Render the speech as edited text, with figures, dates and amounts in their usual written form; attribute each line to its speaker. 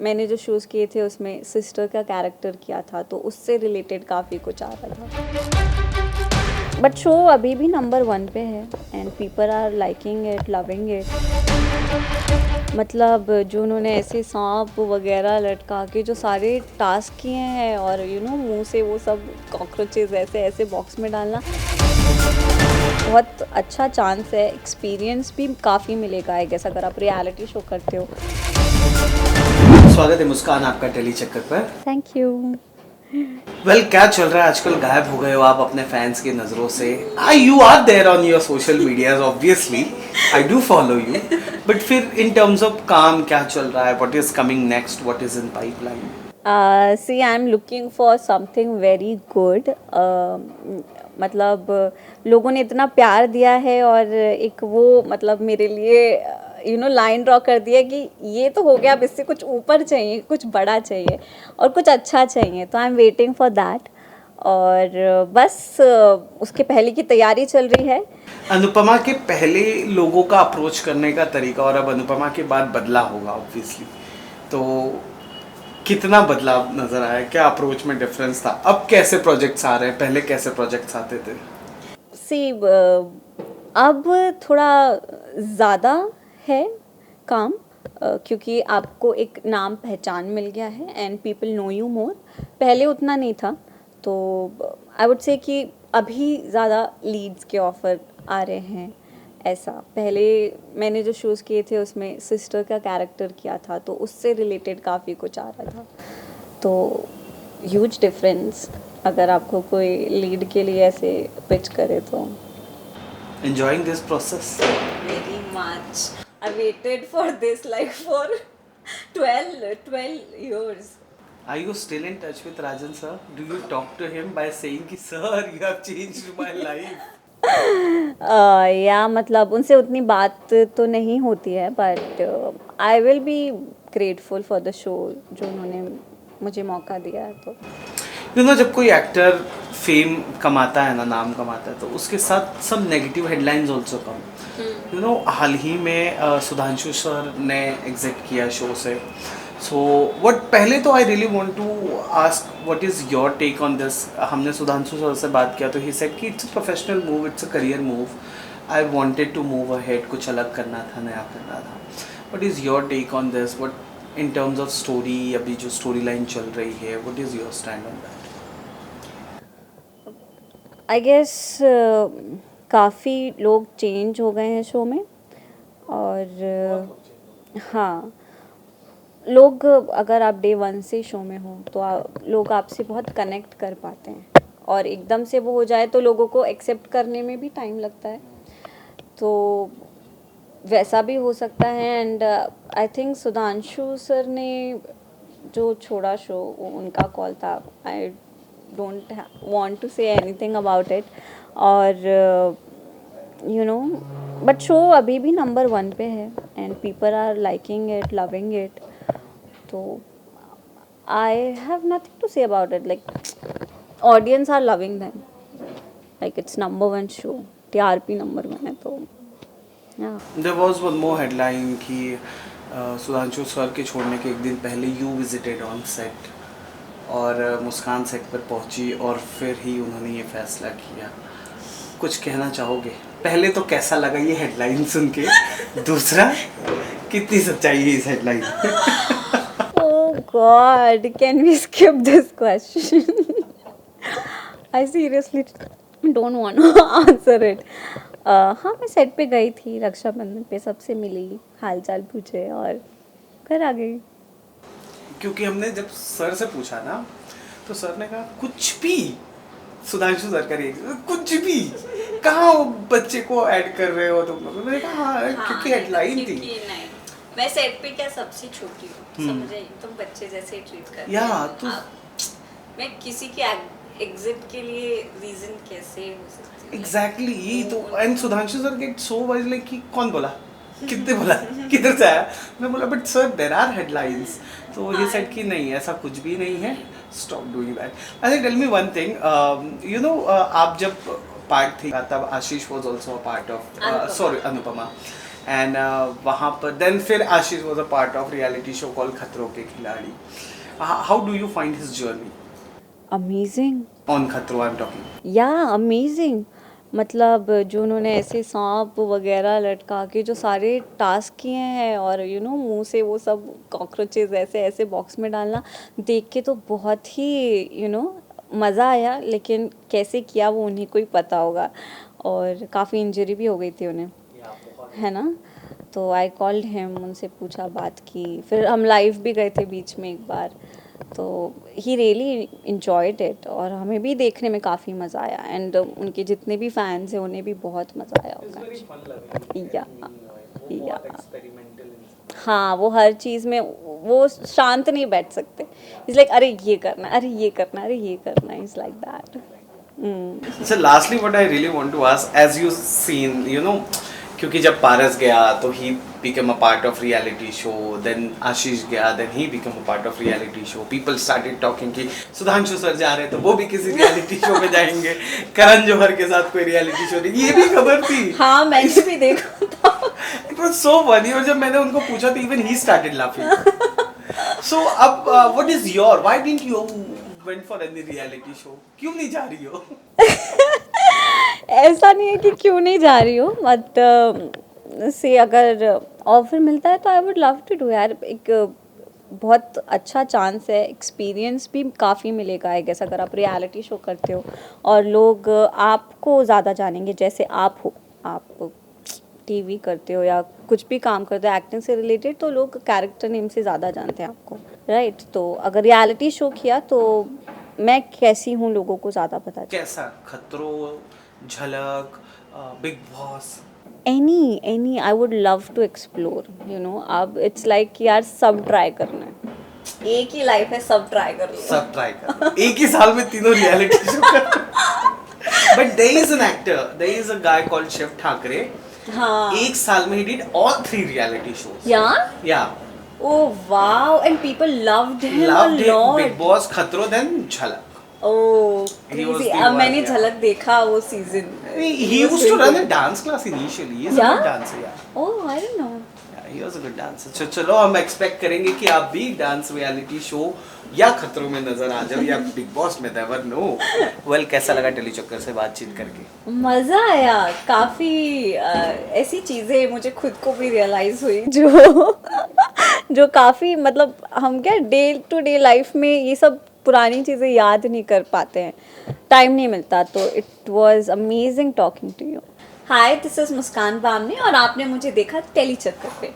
Speaker 1: मैंने जो शोज़ किए थे उसमें सिस्टर का कैरेक्टर किया था, तो उससे रिलेटेड काफ़ी कुछ आ रहा था। बट शो अभी भी नंबर 1 पे है and people are liking it, loving it. मतलब जो उन्होंने ऐसे सांप वगैरह लटका के जो सारे टास्क किए हैं और मुंह से वो सब कॉकरोचेस ऐसे ऐसे बॉक्स में डालना, बहुत अच्छा चांस है। एक्सपीरियंस भी काफ़ी मिलेगा आई गेस अगर आप रियलिटी शो करते हो।
Speaker 2: स्वागत है मुस्कान आपका टेली चक्कर पर।
Speaker 1: Thank you.
Speaker 2: क्या चल रहा है आजकल? गायब हो गए हो आप अपने फैंस की नजरों से। You are there on your social medias obviously, I do follow you, but फिर इन टर्म्स ऑफ काम क्या चल रहा है? What is coming next? What is in pipeline?
Speaker 1: See I am looking for something very good. मतलब लोगों ने इतना प्यार दिया है और एक वो मतलब मेरे लिए लाइन ड्रॉ कर दिया कि ये तो हो गया, अब इससे कुछ ऊपर चाहिए, कुछ बड़ा चाहिए और कुछ अच्छा चाहिए, तो I am waiting for that. और बस उसके पहले की तैयारी चल रही है।
Speaker 2: अनुपमा के पहले लोगों का अप्रोच करने का तरीका और अब अनुपमा के बाद बदला होगा ऑब्वियसली, तो कितना बदलाव नजर आया? क्या अप्रोच में डिफरेंस था? अब कैसे प्रोजेक्ट्स आ रहे हैं, पहले कैसे प्रोजेक्ट्स आते थे?
Speaker 1: सी अब थोड़ा ज़्यादा है काम, क्योंकि आपको एक नाम पहचान मिल गया है and people know you more. पहले उतना नहीं था, तो आई वुड से कि अभी ज़्यादा लीड्स के ऑफ़र आ रहे हैं। ऐसा पहले मैंने जो शोज़ किए थे उसमें सिस्टर का कैरेक्टर किया था, तो उससे रिलेटेड काफ़ी कुछ आ रहा था। तो ह्यूज डिफरेंस अगर आपको कोई लीड के लिए ऐसे पिच करे तो।
Speaker 2: Enjoying this process?
Speaker 1: Very much. I waited for this like for 12 years.
Speaker 2: Are you still in touch with Rajan sir? Do you talk to him by saying कि sir you have changed my life?
Speaker 1: या मतलब उनसे उतनी बात तो नहीं होती है, but I will be grateful for the show जो उन्होंने मुझे मौका दिया है। तो
Speaker 2: जब कोई एक्टर फेम कमाता है ना, नाम कमाता है, तो उसके साथ सब नेगेटिव हेडलाइंस ऑल्सो कम। हाल ही में सुधांशु सर ने एग्जिट किया शो से। सो पहले तो I really want to ask what is your take on this. हमने सुधांशु सर से बात किया तो ही सेड कि it's a professional move, it's a career move. I wanted to move ahead, कुछ अलग करना था, नया करना था। What is your take on this? What in terms of story, अभी जो स्टोरी लाइन चल रही है, what is your stand on that?
Speaker 1: I guess काफ़ी लोग चेंज हो गए हैं शो में। और हाँ, लोग अगर आप डे 1 से शो में हो तो लोग आपसे बहुत कनेक्ट कर पाते हैं, और एकदम से वो हो जाए तो लोगों को एक्सेप्ट करने में भी टाइम लगता है। तो वैसा भी हो सकता है। And I think Sudhanshu sir ने जो छोड़ा शो, उनका कॉल था। I don't want to say anything about it. और बट शो अभी भी नंबर 1 पे है and people are liking it, loving it. तो I have nothing to say about it. Like audience are loving them, like it's number 1 show, TRP number 1 है। तो
Speaker 2: There was one more headline कि Sudhanshu sir के छोड़ने के एक दिन पहले यू विजिटेड ऑन सेट और मुस्कान सेट पर पहुंची और फिर ही उन्होंने ये फैसला किया। कुछ कहना चाहोगे? पहले तो कैसा लगा ये हेडलाइन सुन के? दूसरा, कितनी सच्चाई है इस headline?
Speaker 1: Oh God, can we skip this question? I seriously don't want to answer it. हाँ, मैं सेट पे गई थी रक्षाबंधन पे, सबसे मिली, हालचाल पूछे और घर आ गई।
Speaker 2: क्योंकि हमने जब सर से पूछा ना, तो सर ने कहा कुछ भी। सुधांशु सर का रिएक्शन, कुछ भी कहाँ बच्चे को ऐड कर रहे हो तुम लोग? मैंने कहा हाँ, क्योंकि हेडलाइन थी।
Speaker 1: नहीं, मैं सेट पे क्या सबसे छोटी हूँ, समझे? तुम बच्चे जैसे ही ट्रीट करते
Speaker 2: या
Speaker 1: हो।
Speaker 2: तो
Speaker 1: मैं किसी के एग्जिट के लिए रीजन कैसे हो सकती है?
Speaker 2: एग्जैक्टली यही तो। And Sudhanshu sir get so wise like कि कौन बोला, कितने बोला, किधर से आया? मैं बोला but sir there are headlines. तो ही सेड कि नहीं, ऐसा कुछ भी नहीं है, stop doing that. I think tell me one thing, आप जब पार्ट थी तब Ashish was also a part of, sorry Anupama, and वहाँ पर देन फिर Ashish was a part of reality show called Khatron Ke Khiladi. How do you find his journey
Speaker 1: amazing.
Speaker 2: On Khatron I am talking?
Speaker 1: या amazing. मतलब जो उन्होंने ऐसे सांप वगैरह लटका के जो सारे टास्क किए हैं और मुंह से वो सब कॉकरोचेस ऐसे ऐसे बॉक्स में डालना, देख के तो बहुत ही मज़ा आया. लेकिन कैसे किया वो उन्हीं को ही पता होगा. और काफ़ी इंजरी भी हो गई थी उन्हें, है ना. तो आई कॉल्ड हिम, उनसे पूछा, बात की. फिर हम लाइव भी गए थे बीच में एक बार. तो ही रियली इंजॉयड इट और हमें भी देखने में काफ़ी मज़ा आया. एंड उनके जितने भी फैंस हैं उन्हें भी बहुत मज़ा आया होगा. या हाँ, वो हर चीज़ में वो शांत नहीं बैठ सकते. इज़ लाइक अरे ये करना, अरे ये करना, अरे ये करना. Is like that.
Speaker 2: So lastly what I really want to ask, as you seen, क्योंकि जब पारस गया तो he became a part of reality show, then आशीष गया, then he became a part of reality show. People started talking कि Sudhanshu sir जा रहे हैं तो वो भी किसी reality show में जाएंगे. करण जौहर के साथ कोई reality show नहीं, ये भी खबर थी.
Speaker 1: हाँ, मैंने भी देखा था.
Speaker 2: It was so funny और जब मैंने उनको पूछा तो even he started laughing. So अब what is your, why didn't you went for any reality show? क्यों नहीं जा रही हो?
Speaker 1: ऐसा नहीं है कि क्यों नहीं जा रही हूँ, बट से अगर ऑफर मिलता है तो I would love to do. यार एक बहुत अच्छा चांस है, एक्सपीरियंस भी काफ़ी मिलेगा आई गेस अगर आप रियलिटी शो करते हो. और लोग आपको ज़्यादा जानेंगे जैसे आप हो. आप टीवी करते हो या कुछ भी काम करते हो एक्टिंग से रिलेटेड, तो लोग कैरेक्टर नेम से ज़्यादा जानते हैं आपको, राइट. तो अगर रियलिटी शो किया तो मैं कैसी हूँ लोगों को ज़्यादा पता चले.
Speaker 2: कैसा खतरों, Jhalak, Bigg Boss?
Speaker 1: Any I would love to explore. अब इट्स लाइक कि यार सब ट्राई करना है. एक ही लाइफ है, सब ट्राई कर लो.
Speaker 2: सब ट्राई कर. एक ही साल में तीनों रियलिटी शो कर. But there is an actor, there is a guy called Shiv Thakre.
Speaker 1: हाँ.
Speaker 2: एक साल में he did all 3 reality shows. Yeah.
Speaker 1: Oh wow, and people loved him
Speaker 2: Loved
Speaker 1: a
Speaker 2: him.
Speaker 1: lot.
Speaker 2: Big Boss, खतरों, then झलक.
Speaker 1: Oh,
Speaker 2: He was
Speaker 1: crazy.
Speaker 2: the
Speaker 1: अब
Speaker 2: one,
Speaker 1: मैंने
Speaker 2: yeah.
Speaker 1: झलक देखा वो season.
Speaker 2: He used to run a dance class initially. He is a
Speaker 1: Yeah?
Speaker 2: good dancer. Yeah.
Speaker 1: Oh, I don't know.
Speaker 2: Yeah, he was a good dancer. So चलो हम expect करेंगे कि आप भी डांस रियलिटी शो या खतरों में नजर आ जाओ या बिग बॉस में. Never know. वेल, कैसा लगा टेली चक्कर से बातचीत करके?
Speaker 1: मज़ा आया. काफ़ी ऐसी चीज़ें मुझे खुद को भी रियलाइज़ हुई जो काफ़ी मतलब हम क्या डे टू डे लाइफ में ये सब पुरानी चीज़ें याद नहीं कर पाते हैं, टाइम नहीं मिलता. तो it was amazing talking to you. Hi, this is Muskan Bamni और आपने मुझे देखा टेली चक्कर पे.